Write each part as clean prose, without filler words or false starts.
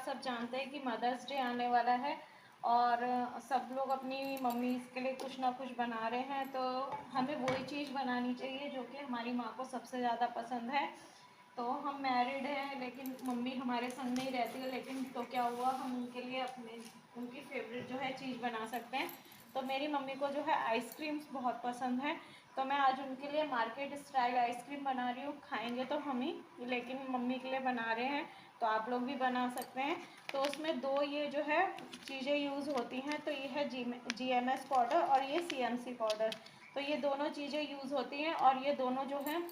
सब जानते हैं कि मदर्स डे आने वाला है और सब लोग अपनी मम्मी के लिए कुछ ना कुछ बना रहे हैं, तो हमें वही चीज़ बनानी चाहिए जो कि हमारी माँ को सबसे ज़्यादा पसंद है। तो हम मैरिड हैं लेकिन मम्मी हमारे संग नहीं रहती है, लेकिन तो क्या हुआ, हम उनके लिए अपने उनकी फेवरेट जो है चीज़ बना सकते हैं। तो मेरी मम्मी को जो है आइसक्रीम्स बहुत पसंद है, तो मैं आज उनके लिए मार्केट स्टाइल आइसक्रीम बना रही हूँ। खाएंगे तो हम ही, लेकिन मम्मी के लिए बना रहे हैं, तो आप लोग भी बना सकते हैं। तो उसमें दो ये जो है चीज़ें यूज़ होती हैं, तो ये है GMS पाउडर और ये CMC पाउडर। तो ये दोनों चीज़ें यूज़ होती हैं और ये दोनों जो है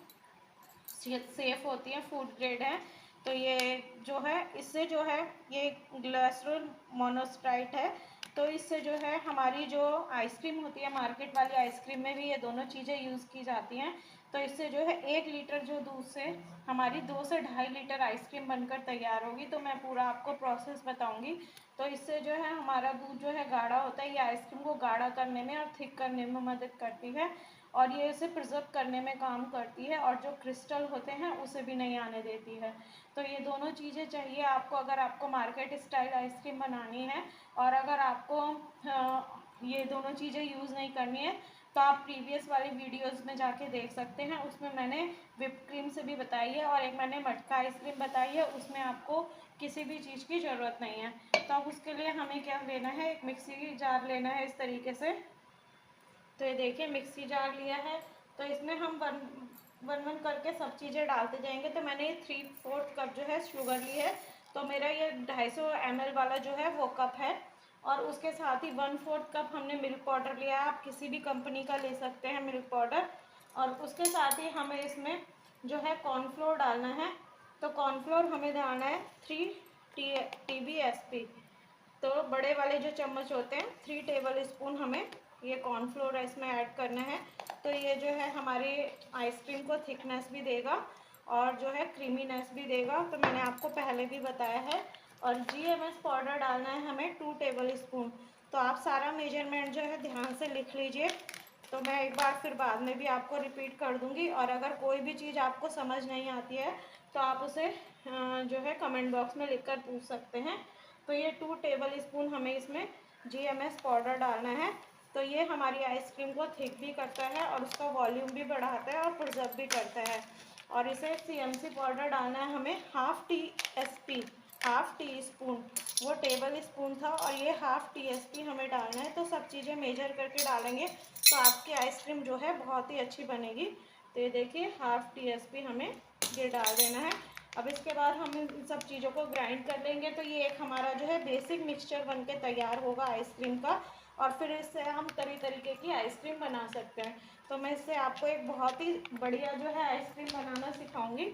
सेफ होती हैं, फूड ग्रेड है। तो ये जो है इससे जो है ये ग्लिसरॉल मोनोक्साइड है, तो इससे जो है हमारी जो आइसक्रीम होती है मार्केट वाली आइसक्रीम में भी ये दोनों चीज़ें यूज़ की जाती हैं। तो इससे जो है 1 लीटर जो दूध से हमारी 2 से 2.5 लीटर आइसक्रीम बनकर तैयार होगी। तो मैं पूरा आपको प्रोसेस बताऊंगी। तो इससे जो है हमारा दूध जो है गाढ़ा होता है, ये आइसक्रीम को गाढ़ा करने में और थिक करने में मदद करती है और ये इसे प्रिजर्व करने में काम करती है और जो क्रिस्टल होते हैं उसे भी नहीं आने देती है। तो ये दोनों चीज़ें चाहिए आपको अगर आपको मार्केट स्टाइल आइसक्रीम बनानी है। और अगर आपको ये दोनों चीज़ें यूज़ नहीं करनी है तो आप प्रीवियस वाली वीडियोस में जाके देख सकते हैं, उसमें मैंने व्हिप क्रीम से भी बताई है और एक मैंने मटका आइसक्रीम बताई है, उसमें आपको किसी भी चीज़ की ज़रूरत नहीं है। तो अब उसके लिए हमें क्या लेना है, एक मिक्सी जार लेना है इस तरीके से। तो ये देखिए मिक्सी जार लिया है, तो इसमें हम वन करके सब चीज़ें डालते जाएंगे। तो मैंने ये 3/4 कप जो है शुगर ली है, तो मेरा ये 250 ml वाला जो है वो कप है। और उसके साथ ही 1/4 कप हमने मिल्क पाउडर लिया है, आप किसी भी कंपनी का ले सकते हैं मिल्क पाउडर। और उसके साथ ही हमें इसमें जो है कॉर्नफ्लोर डालना है। तो कॉर्नफ्लोर हमें डालना है 3 TBSP। तो बड़े वाले जो चम्मच होते हैं 3 टेबल स्पून हमें ये कॉर्नफ्लोर इसमें ऐड करना है। तो ये जो है हमारी आइसक्रीम को थिकनेस भी देगा और जो है क्रीमीनेस भी देगा, तो मैंने आपको पहले भी बताया है। और GMS पाउडर डालना है हमें 2 टेबल स्पून। तो आप सारा मेजरमेंट जो है ध्यान से लिख लीजिए, तो मैं एक बार फिर बाद में भी आपको रिपीट कर दूंगी। और अगर कोई भी चीज़ आपको समझ नहीं आती है तो आप उसे जो है कमेंट बॉक्स में लिखकर पूछ सकते हैं। तो ये 2 टेबल स्पून हमें इसमें GMS पाउडर डालना है। तो ये हमारी आइसक्रीम को थिक भी करता है और उसका वॉल्यूम भी बढ़ाता है और प्रिजर्व भी करता है। और इसे CMC पाउडर डालना है हमें हाफ टी स्पून, वो टेबल स्पून था और ये हाफ TSP हमें डालना है। तो सब चीज़ें मेजर करके डालेंगे तो आपकी आइसक्रीम जो है बहुत ही अच्छी बनेगी। तो ये देखिए हाफ TSP हमें ये डाल देना है। अब इसके बाद हम इन सब चीज़ों को ग्राइंड कर लेंगे, तो ये एक हमारा जो है बेसिक मिक्सचर बन के तैयार होगा आइसक्रीम का। और फिर इससे हम तरह तरीके की आइसक्रीम बना सकते हैं। तो मैं इससे आपको एक बहुत ही बढ़िया जो है आइसक्रीम बनाना सिखाऊंगी।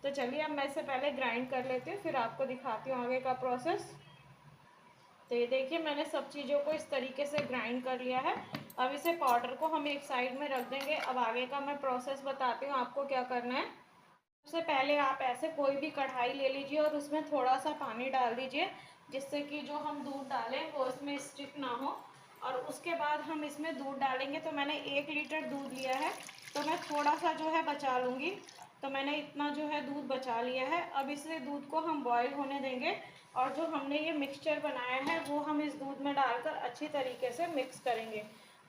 तो चलिए अब मैं इससे पहले ग्राइंड कर लेती हूँ, फिर आपको दिखाती हूँ आगे का प्रोसेस। तो ये देखिए मैंने सब चीज़ों को इस तरीके से ग्राइंड कर लिया है। अब इसे पाउडर को हम एक साइड में रख देंगे। अब आगे का मैं प्रोसेस बताती हूँ आपको क्या करना है। सबसे पहले आप ऐसे कोई भी कढ़ाई ले लीजिए और उसमें थोड़ा सा पानी डाल दीजिए, जिससे कि जो हम दूध डालें वो इसमें स्टिक ना हो। और उसके बाद हम इसमें दूध डालेंगे। तो मैंने 1 लीटर दूध लिया है, तो मैं थोड़ा सा जो है बचा लूँगी। तो मैंने इतना जो है दूध बचा लिया है। अब इसे दूध को हम बॉईल होने देंगे और जो हमने ये मिक्सचर बनाया है वो हम इस दूध में डालकर अच्छी तरीके से मिक्स करेंगे।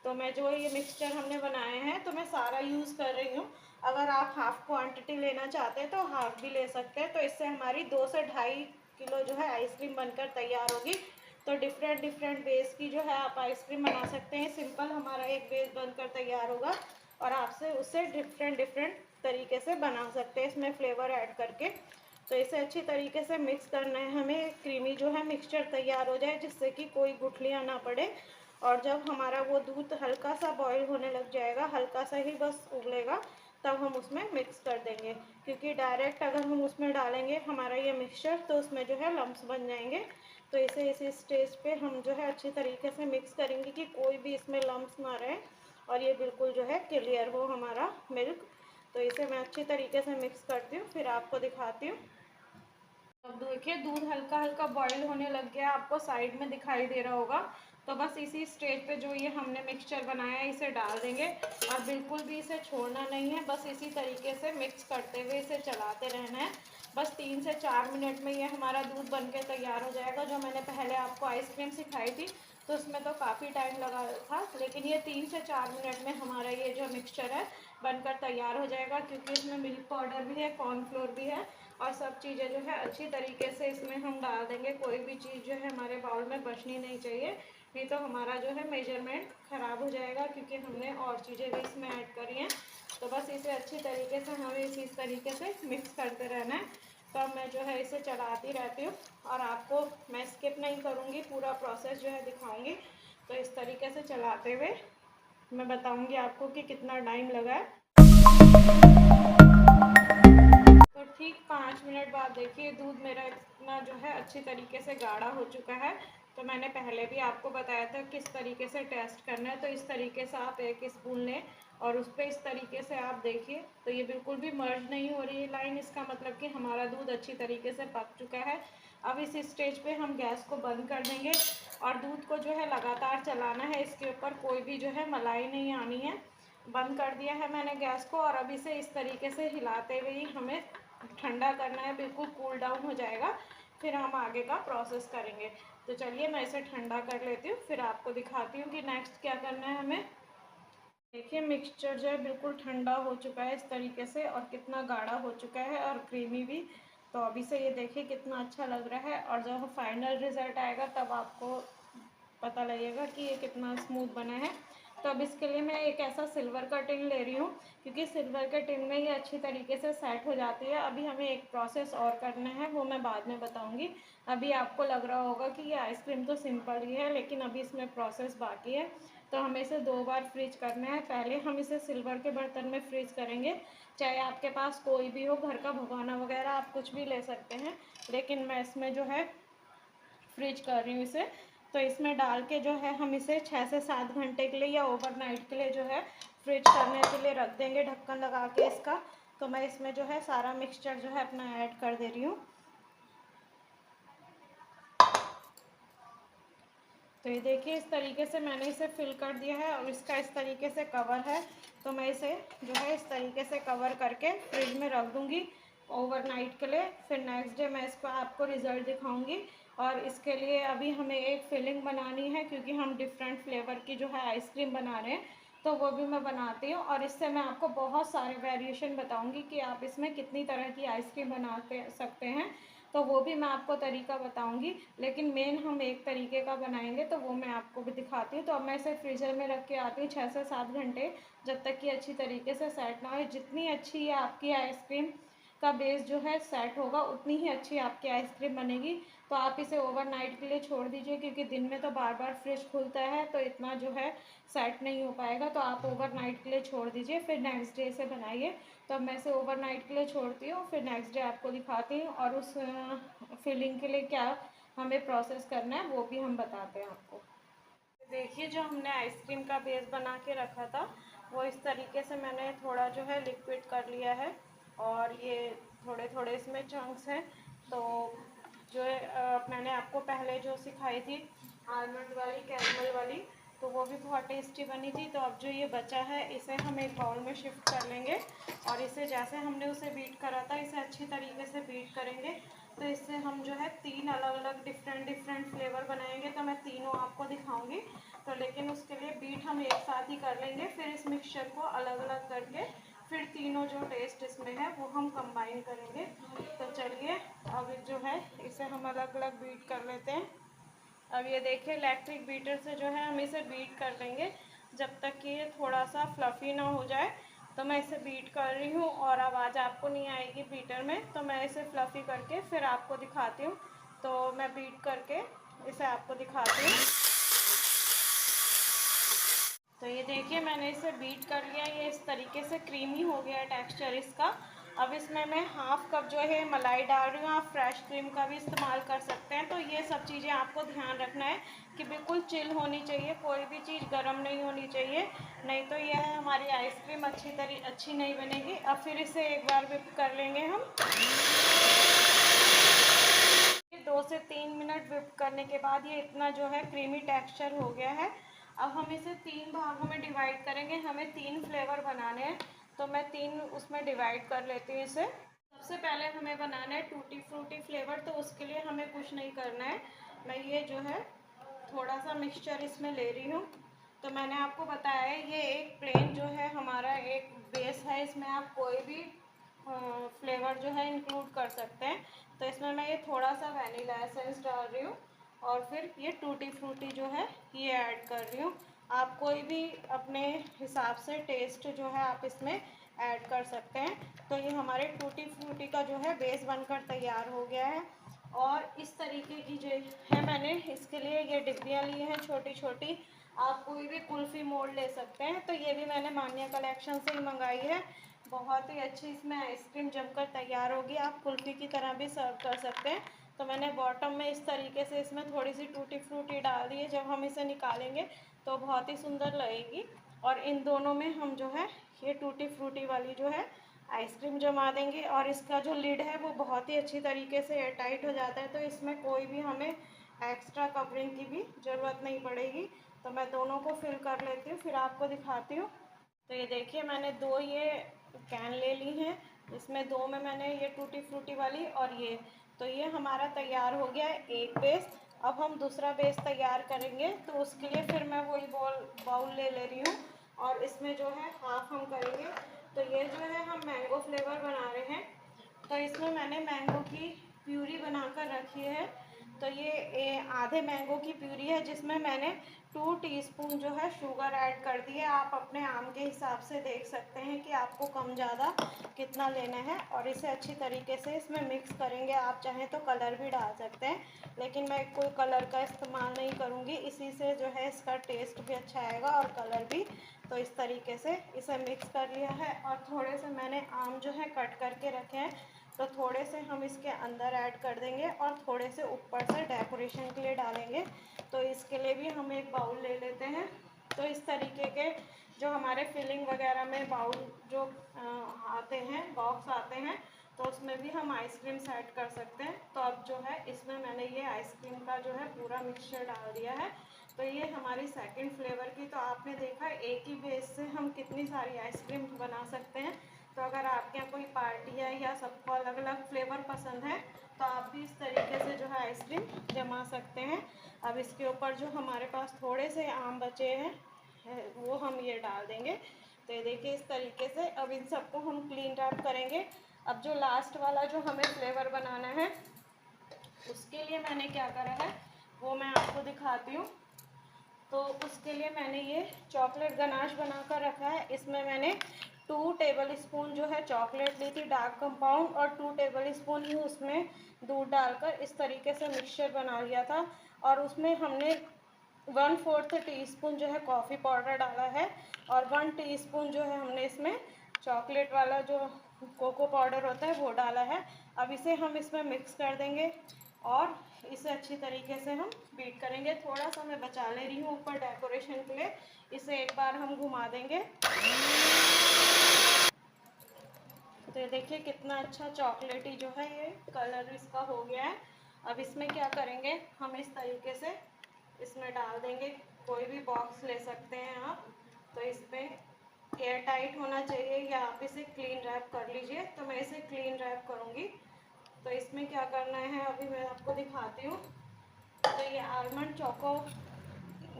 तो मैं जो ये मिक्सचर हमने बनाया है तो मैं सारा यूज़ कर रही हूँ। अगर आप हाफ़ क्वांटिटी लेना चाहते हैं तो हाफ़ भी ले सकते हैं। तो इससे हमारी 2 से 2.5 किलो जो है आइसक्रीम बनकर तैयार होगी। तो डिफरेंट बेस की जो है आप आइसक्रीम बना सकते हैं। सिंपल हमारा एक बेस बनकर तैयार होगा और आपसे उससे डिफरेंट तरीके से बना सकते हैं इसमें फ्लेवर ऐड करके। तो इसे अच्छी तरीके से मिक्स करना है हमें, क्रीमी जो है मिक्सचर तैयार हो जाए जिससे कि कोई गुठलियाँ ना पड़े। और जब हमारा वो दूध हल्का सा बॉईल होने लग जाएगा, हल्का सा ही बस उबलेगा, तब हम उसमें मिक्स कर देंगे। क्योंकि डायरेक्ट अगर हम उसमें डालेंगे हमारा ये मिक्सचर तो उसमें जो है लम्स बन जाएंगे। तो इसे इसी स्टेज पे हम जो है अच्छी तरीके से मिक्स करेंगे कि कोई भी इसमें लम्स ना रहे और ये बिल्कुल जो है क्लियर हो हमारा मिल्क। तो इसे मैं अच्छी तरीके से मिक्स करती हूँ, फिर आपको दिखाती हूँ। अब देखिए दूध हल्का हल्का बॉईल होने लग गया, आपको साइड में दिखाई दे रहा होगा। तो बस इसी स्टेज पे जो ये हमने मिक्सचर बनाया है इसे डाल देंगे और बिल्कुल भी इसे छोड़ना नहीं है, बस इसी तरीके से मिक्स करते हुए इसे चलाते रहना है। बस 3 से 4 मिनट में ये हमारा दूध बनके तैयार हो जाएगा। जो मैंने पहले आपको आइसक्रीम सिखाई थी तो उसमें तो काफ़ी टाइम लगा था, लेकिन ये 3 से 4 मिनट में हमारा ये जो मिक्सचर है बनकर तैयार हो जाएगा, क्योंकि इसमें मिल्क पाउडर भी है, कॉर्नफ्लोर भी है और सब चीज़ें जो है अच्छी तरीके से इसमें हम डाल देंगे। कोई भी चीज़ जो है हमारे बाउल में बचनी नहीं चाहिए, नहीं तो हमारा जो है मेजरमेंट ख़राब हो जाएगा, क्योंकि हमने और चीज़ें भी इसमें ऐड करी हैं। तो बस इसे अच्छी तरीके से हमें इसी तरीके से मिक्स करते रहना है। तो अब मैं जो है इसे चलाती रहती हूँ और आपको मैं स्किप नहीं करूँगी, पूरा प्रोसेस जो है दिखाऊँगी। तो इस तरीके से चलाते हुए मैं बताऊँगी आपको कि कितना टाइम लगा है। तो ठीक 5 मिनट बाद देखिए दूध मेरा इतना जो है अच्छी तरीके से गाढ़ा हो चुका है। तो मैंने पहले भी आपको बताया था किस तरीके से टेस्ट करना है। तो इस तरीके से आप 1 स्पून लें और उस पर इस तरीके से आप देखिए, तो ये बिल्कुल भी मर्ज नहीं हो रही है लाइन, इसका मतलब कि हमारा दूध अच्छी तरीके से पक चुका है। अब इस स्टेज पे हम गैस को बंद कर देंगे और दूध को जो है लगातार चलाना है, इसके ऊपर कोई भी जो है मलाई नहीं आनी है। बंद कर दिया है मैंने गैस को और अब इसे इस तरीके से हिलाते हुए ही हमें ठंडा करना है, बिल्कुल कूल डाउन हो जाएगा, फिर हम आगे का प्रोसेस करेंगे। तो चलिए मैं इसे ठंडा कर लेती हूँ, फिर आपको दिखाती हूँ कि नेक्स्ट क्या करना है हमें। देखिए मिक्सचर जो है बिल्कुल ठंडा हो चुका है इस तरीके से और कितना गाढ़ा हो चुका है और क्रीमी भी। तो अभी से ये देखिए कितना अच्छा लग रहा है और जब फाइनल रिज़ल्ट आएगा तब आपको पता लगेगा कि ये कितना स्मूथ बना है। तो अब इसके लिए मैं एक ऐसा सिल्वर का टिन ले रही हूँ, क्योंकि सिल्वर के टिन में ये अच्छी तरीके से सेट हो जाती है। अभी हमें एक प्रोसेस और करना है, वो मैं बाद में बताऊँगी। अभी आपको लग रहा होगा कि ये आइसक्रीम तो सिंपल ही है, लेकिन अभी इसमें प्रोसेस बाकी है। तो हमें इसे 2 बार फ्रीज करना है। पहले हम इसे सिल्वर के बर्तन में फ्रीज करेंगे, चाहे आपके पास कोई भी हो, घर का भगोना वगैरह आप कुछ भी ले सकते हैं, लेकिन मैं इसमें जो है फ्रीज कर रही हूँ इसे। तो इसमें डाल के जो है हम इसे 6 से 7 घंटे के लिए या ओवरनाइट के लिए जो है फ्रीज करने के लिए रख देंगे ढक्कन लगा के इसका। तो मैं इसमें जो है सारा मिक्सचर जो है अपना ऐड कर दे रही हूँ। तो ये देखिए इस तरीके से मैंने इसे फिल कर दिया है और इसका इस तरीके से कवर है। तो मैं इसे जो है इस तरीके से कवर करके फ्रिज में रख दूँगी ओवरनाइट के लिए। फिर नेक्स्ट डे मैं इसको आपको रिज़ल्ट दिखाऊंगी। और इसके लिए अभी हमें एक फिलिंग बनानी है, क्योंकि हम डिफरेंट फ्लेवर की जो है आइसक्रीम बना रहे हैं, तो वो भी मैं बनाती हूँ और इससे मैं आपको बहुत सारे वेरिएशन बताऊँगी कि आप इसमें कितनी तरह की आइसक्रीम बना सकते हैं। तो वो भी मैं आपको तरीका बताऊंगी, लेकिन मेन हम एक तरीके का बनाएंगे तो वो मैं आपको भी दिखाती हूँ। तो अब मैं इसे फ्रीज़र में रख के आती हूँ 6 से 7 घंटे, जब तक कि अच्छी तरीके से सेट ना हो। जितनी अच्छी है आपकी आइसक्रीम का बेस जो है सेट होगा, उतनी ही अच्छी आपकी आइसक्रीम बनेगी। तो आप इसे ओवरनाइट के लिए छोड़ दीजिए, क्योंकि दिन में तो बार बार फ्रिज खुलता है तो इतना जो है सेट नहीं हो पाएगा। तो आप ओवरनाइट के लिए छोड़ दीजिए, फिर नेक्स्ट डे से बनाइए। तो मैं इसे ओवरनाइट के लिए छोड़ती हूँ, फिर नेक्स्ट डे आपको दिखाती हूँ और उस फिलिंग के लिए क्या हमें प्रोसेस करना है वो भी हम बताते हैं आपको। देखिए जो हमने आइसक्रीम का बेस बना के रखा था वो इस तरीके से मैंने थोड़ा जो है लिक्विड कर लिया है और ये थोड़े थोड़े इसमें चंक्स हैं। तो जो मैंने आपको पहले जो सिखाई थी आलमंड वाली, कैरमल वाली, तो वो भी बहुत टेस्टी बनी थी। तो अब जो ये बचा है इसे हम एक बाउल में शिफ्ट कर लेंगे और इसे जैसे हमने उसे बीट करा था इसे अच्छी तरीके से बीट करेंगे। तो इससे हम जो है 3 अलग अलग डिफरेंट फ्लेवर बनाएंगे। तो मैं तीनों आपको दिखाऊंगी, तो लेकिन उसके लिए बीट हम एक साथ ही कर लेंगे, फिर इस मिक्सचर को अलग अलग करके फिर तीनों जो टेस्ट इसमें है वो हम कंबाइन करेंगे। तो चलिए अब जो है इसे हम अलग अलग बीट कर लेते हैं। अब ये देखिए इलेक्ट्रिक बीटर से जो है हम इसे बीट कर लेंगे जब तक कि ये थोड़ा सा फ्लफ़ी ना हो जाए। तो मैं इसे बीट कर रही हूँ और आवाज़ आपको नहीं आएगी बीटर में, तो मैं इसे फ्लफ़ी करके फिर आपको दिखाती हूँ। तो मैं बीट करके इसे आपको दिखाती हूँ। तो ये देखिए मैंने इसे बीट कर लिया, ये इस तरीके से क्रीमी हो गया है टेक्सचर इसका। अब इसमें मैं हाफ़ कप जो है मलाई डाल रही हूँ, आप फ्रेश क्रीम का भी इस्तेमाल कर सकते हैं। तो ये सब चीज़ें आपको ध्यान रखना है कि बिल्कुल चिल होनी चाहिए, कोई भी चीज़ गर्म नहीं होनी चाहिए, नहीं तो यह हमारी आइसक्रीम अच्छी नहीं बनेगी। अब फिर इसे एक बार विप कर लेंगे हम। 2 से 3 मिनट विप करने के बाद ये इतना जो है क्रीमी टेक्सचर हो गया है। अब हम इसे 3 भागों में डिवाइड करेंगे, हमें 3 फ्लेवर बनाने हैं। तो मैं 3 उसमें डिवाइड कर लेती हूँ इसे। सबसे सबसे पहले हमें बनाना है टूटी फ्रूटी फ्लेवर, तो उसके लिए हमें कुछ नहीं करना है। मैं ये जो है थोड़ा सा मिक्सचर इसमें ले रही हूँ। तो मैंने आपको बताया है ये एक प्लेन जो है हमारा एक बेस है, इसमें आप कोई भी फ्लेवर जो है इंक्लूड कर सकते हैं। तो इसमें मैं ये थोड़ा सा वनीला एसेंस डाल रही हूँ और फिर ये टूटी फ्रूटी जो है ये ऐड कर रही हूँ। आप कोई भी अपने हिसाब से टेस्ट जो है आप इसमें ऐड कर सकते हैं। तो ये हमारे टूटी फ्रूटी का जो है बेस बनकर तैयार हो गया है। और इस तरीके की जो है मैंने इसके लिए ये डिब्बियाँ ली हैं छोटी छोटी। आप कोई भी कुल्फ़ी मोल्ड ले सकते हैं। तो ये भी मैंने मान्या कलेक्शन से ही मंगाई है। बहुत ही अच्छी इसमें आइसक्रीम जमकर तैयार होगी। आप कुल्फ़ी की तरह भी सर्व कर सकते हैं। तो मैंने बॉटम में इस तरीके से इसमें थोड़ी सी टूटी फ्रूटी डाल दी है। जब हम इसे निकालेंगे तो बहुत ही सुंदर लगेगी। और इन दोनों में हम जो है ये टूटी फ्रूटी वाली जो है आइसक्रीम जमा देंगे। और इसका जो लिड है वो बहुत ही अच्छी तरीके से एयर टाइट हो जाता है, तो इसमें कोई भी हमें एक्स्ट्रा कवरिंग की भी ज़रूरत नहीं पड़ेगी। तो मैं दोनों को फिल कर लेती हूँ, फिर आपको दिखाती हूँ। तो ये देखिए मैंने दो ये कैन ले ली हैं। इसमें दो में मैंने ये टूटी फ्रूटी वाली और ये, तो ये हमारा तैयार हो गया है एक बेस। अब हम दूसरा बेस तैयार करेंगे, तो उसके लिए फिर मैं वही बाउल ले रही हूँ और इसमें जो है हाफ हम करेंगे। तो ये जो है हम मैंगो फ्लेवर बना रहे हैं। तो इसमें मैंने मैंगो की प्यूरी बनाकर रखी है। तो ये आधे मैंगो की प्यूरी है, जिसमें मैंने 2 टीस्पून जो है शुगर ऐड कर दी है। आप अपने आम के हिसाब से देख सकते हैं कि आपको कम ज़्यादा कितना लेना है। और इसे अच्छी तरीके से इसमें मिक्स करेंगे। आप चाहें तो कलर भी डाल सकते हैं, लेकिन मैं कोई कलर का इस्तेमाल नहीं करूँगी। इसी से जो है इसका टेस्ट भी अच्छा आएगा और कलर भी। तो इस तरीके से इसे मिक्स कर लिया है। और थोड़े से मैंने आम जो है कट करके रखे हैं, तो थोड़े से हम इसके अंदर ऐड कर देंगे और थोड़े से ऊपर से डेकोरेशन के लिए डालेंगे। तो इसके लिए भी हम एक बाउल ले लेते हैं। तो इस तरीके के जो हमारे फिलिंग वगैरह में बाउल जो आते हैं, बॉक्स आते हैं, तो उसमें भी हम आइसक्रीम सेट कर सकते हैं। तो अब जो है इसमें मैंने ये आइसक्रीम का जो है पूरा मिक्सचर डाल दिया है। तो ये हमारी सेकंड फ्लेवर की, तो आपने देखा एक ही बेस से हम कितनी सारी आइसक्रीम बना सकते हैं। तो अगर आपके यहाँ कोई पार्टी है या सबको अलग अलग फ्लेवर पसंद है, तो आप भी इस तरीके से जो है आइसक्रीम जमा सकते हैं। अब इसके ऊपर जो हमारे पास थोड़े से आम बचे हैं वो हम ये डाल देंगे। तो ये देखिए इस तरीके से अब इन सबको हम क्लीन रैप करेंगे। अब जो लास्ट वाला जो हमें फ्लेवर बनाना है, उसके लिए मैंने क्या करा है वो मैं आपको दिखाती हूँ। तो उसके लिए मैंने ये चॉकलेट गनाश बनाकर रखा है। इसमें मैंने 2 टेबल स्पून जो है चॉकलेट ली थी डार्क कंपाउंड, और 2 टेबल स्पून ही उसमें दूध डालकर इस तरीके से मिक्सचर बना लिया था। और उसमें हमने 1/4 टीस्पून जो है कॉफ़ी पाउडर डाला है और 1 टीस्पून जो है हमने इसमें चॉकलेट वाला जो कोको पाउडर होता है वो डाला है। अब इसे हम इसमें मिक्स कर देंगे और इसे अच्छी तरीके से हम बीट करेंगे। थोड़ा सा मैं बचा ले रही हूँ ऊपर डेकोरेशन के लिए, इसे एक बार हम घुमा देंगे। तो ये देखिए कितना अच्छा चॉकलेटी जो है ये कलर इसका हो गया है। अब इसमें क्या करेंगे, हम इस तरीके से इसमें डाल देंगे। कोई भी बॉक्स ले सकते हैं आप। तो इसमें एयर टाइट होना चाहिए या आप इसे क्लीन रैप कर लीजिए। तो मैं इसे क्लीन रैप करूँगी। तो इसमें क्या करना है अभी मैं आपको दिखाती हूँ। तो ये आलमंड चोको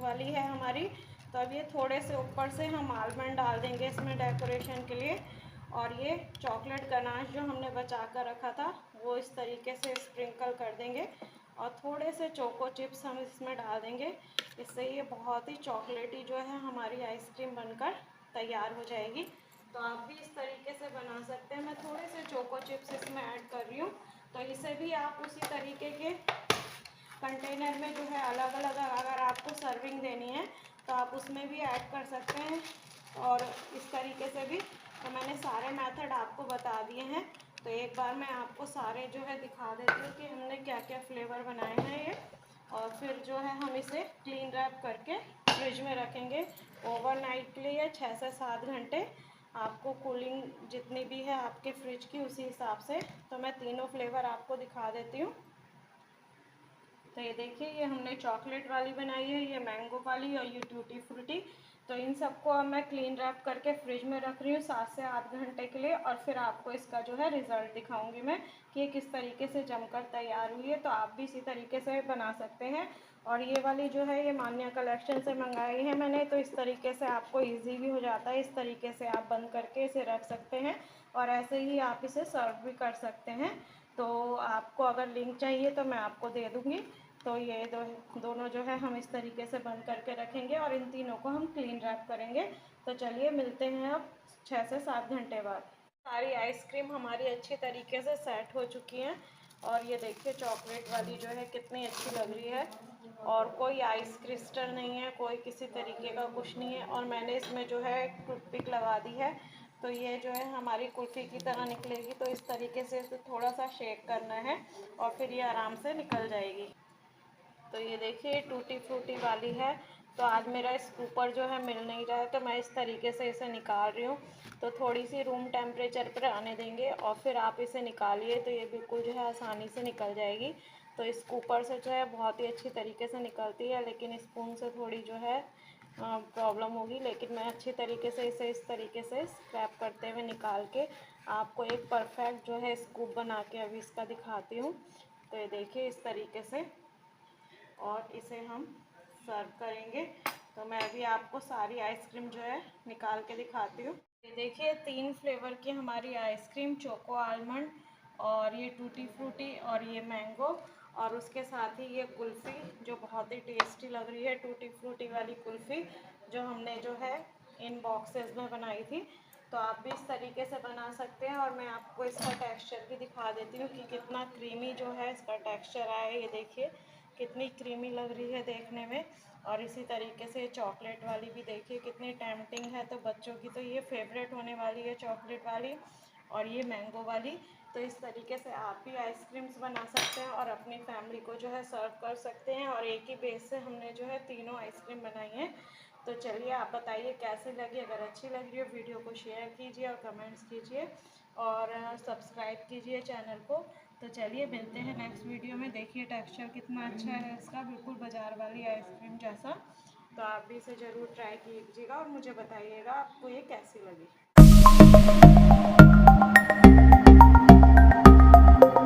वाली है हमारी। तो अब ये थोड़े से ऊपर से हम आलमंड डाल देंगे इसमें डेकोरेशन के लिए। और ये चॉकलेट गनाश जो हमने बचा कर रखा था वो इस तरीके से स्प्रिंकल कर देंगे। और थोड़े से चोको चिप्स हम इसमें डाल देंगे। इससे ये बहुत ही चॉकलेटी जो है हमारी आइसक्रीम बनकर तैयार हो जाएगी। तो आप भी इस तरीके से बना सकते हैं। मैं थोड़े से चोको चिप्स इसमें ऐड कर रही हूँ। तो इसे भी आप उसी तरीके के कंटेनर में जो है अलग अलग अगर आपको सर्विंग देनी है तो आप उसमें भी ऐड कर सकते हैं। और इस तरीके से भी, तो मैंने सारे मेथड आपको बता दिए हैं। तो एक बार मैं आपको सारे जो है दिखा देती हूँ कि हमने क्या क्या फ्लेवर बनाए हैं ये। और फिर जो है हम इसे क्लीन रैप करके फ्रिज में रखेंगे ओवरनाइट के लिए या 6 से 7 घंटे। आपको कूलिंग जितनी भी है आपके फ्रिज की उसी हिसाब से। तो मैं तीनों फ्लेवर आपको दिखा देती हूँ। तो ये देखिए ये हमने चॉकलेट वाली बनाई है, ये मैंगो वाली और ये टूटी फ्रूटी। तो तो इन सबको अब मैं क्लीन रैप करके फ्रिज में रख रही हूँ 7 से 8 घंटे के लिए, और फिर आपको इसका जो है रिज़ल्ट दिखाऊंगी मैं कि ये किस तरीके से जमकर तैयार हुई है। तो आप भी इसी तरीके से बना सकते हैं। और ये वाली जो है ये मान्या कलेक्शन से मंगाई है मैंने, तो इस तरीके से आपको ईजी भी हो जाता है। इस तरीके से आप बंद करके इसे रख सकते हैं और ऐसे ही आप इसे सर्व भी कर सकते हैं। तो आपको अगर लिंक चाहिए तो मैं आपको दे दूँगी। तो ये दोनों जो है हम इस तरीके से बंद करके रखेंगे और इन तीनों को हम क्लीन रैप करेंगे। तो चलिए मिलते हैं अब 6 से 7 घंटे बाद। सारी आइसक्रीम हमारी अच्छी तरीके से सेट हो चुकी हैं और ये देखिए चॉकलेट वाली जो है कितनी अच्छी लग रही है और कोई आइस क्रिस्टल नहीं है, कोई किसी तरीके का कुछ नहीं है। और मैंने इसमें जो है टूथपिक लगा दी है, तो ये जो है हमारी कुल्फ़ी की तरह निकलेगी। तो इस तरीके से इसे थोड़ा सा शेक करना है और फिर ये आराम से निकल जाएगी। तो ये देखिए टूटी फ्रूटी वाली है। तो आज मेरा स्कूपर जो है मिल नहीं रहा है, तो मैं इस तरीके से इसे निकाल रही हूँ। तो थोड़ी सी रूम टेम्परेचर पर आने देंगे और फिर आप इसे निकालिए, तो ये बिल्कुल जो है आसानी से निकल जाएगी। तो स्कूपर से जो है बहुत ही अच्छी तरीके से निकलती है, लेकिन स्पून से थोड़ी जो है प्रॉब्लम होगी। लेकिन मैं अच्छी तरीके से इसे इस तरीके से स्क्रैप करते हुए निकाल के आपको एक परफेक्ट जो है स्कूप बना के अभी इसका दिखाती हूँ। तो ये देखिए इस तरीके से, और इसे हम सर्व करेंगे। तो मैं अभी आपको सारी आइसक्रीम जो है निकाल के दिखाती हूँ। ये देखिए 3 फ्लेवर की हमारी आइसक्रीम, चोको आलमंड और ये टूटी फ्रूटी और ये मैंगो, और उसके साथ ही ये कुल्फ़ी जो बहुत ही टेस्टी लग रही है, टूटी फ्रूटी वाली कुल्फ़ी जो हमने जो है इन बॉक्सेस में बनाई थी। तो आप भी इस तरीके से बना सकते हैं। और मैं आपको इसका टेक्सचर भी दिखा देती हूँ कि कितना क्रीमी जो है इसका टेक्सचर आया है। ये देखिए कितनी क्रीमी लग रही है देखने में। और इसी तरीके से चॉकलेट वाली भी देखिए कितनी टेम्पटिंग है। तो बच्चों की तो ये फेवरेट होने वाली है चॉकलेट वाली, और ये मैंगो वाली। तो इस तरीके से आप भी आइसक्रीम्स बना सकते हैं और अपनी फैमिली को जो है सर्व कर सकते हैं। और एक ही बेस से हमने जो है तीनों आइसक्रीम बनाई हैं। तो चलिए आप बताइए कैसी लगी। अगर अच्छी लगी हो वीडियो को शेयर कीजिए और कमेंट्स कीजिए और सब्सक्राइब कीजिए चैनल को। तो चलिए मिलते हैं नेक्स्ट वीडियो में। देखिए टेक्सचर कितना अच्छा है इसका, बिल्कुल बाज़ार वाली आइसक्रीम जैसा। तो आप भी इसे ज़रूर ट्राई कीजिएगा और मुझे बताइएगा आपको ये कैसी लगी।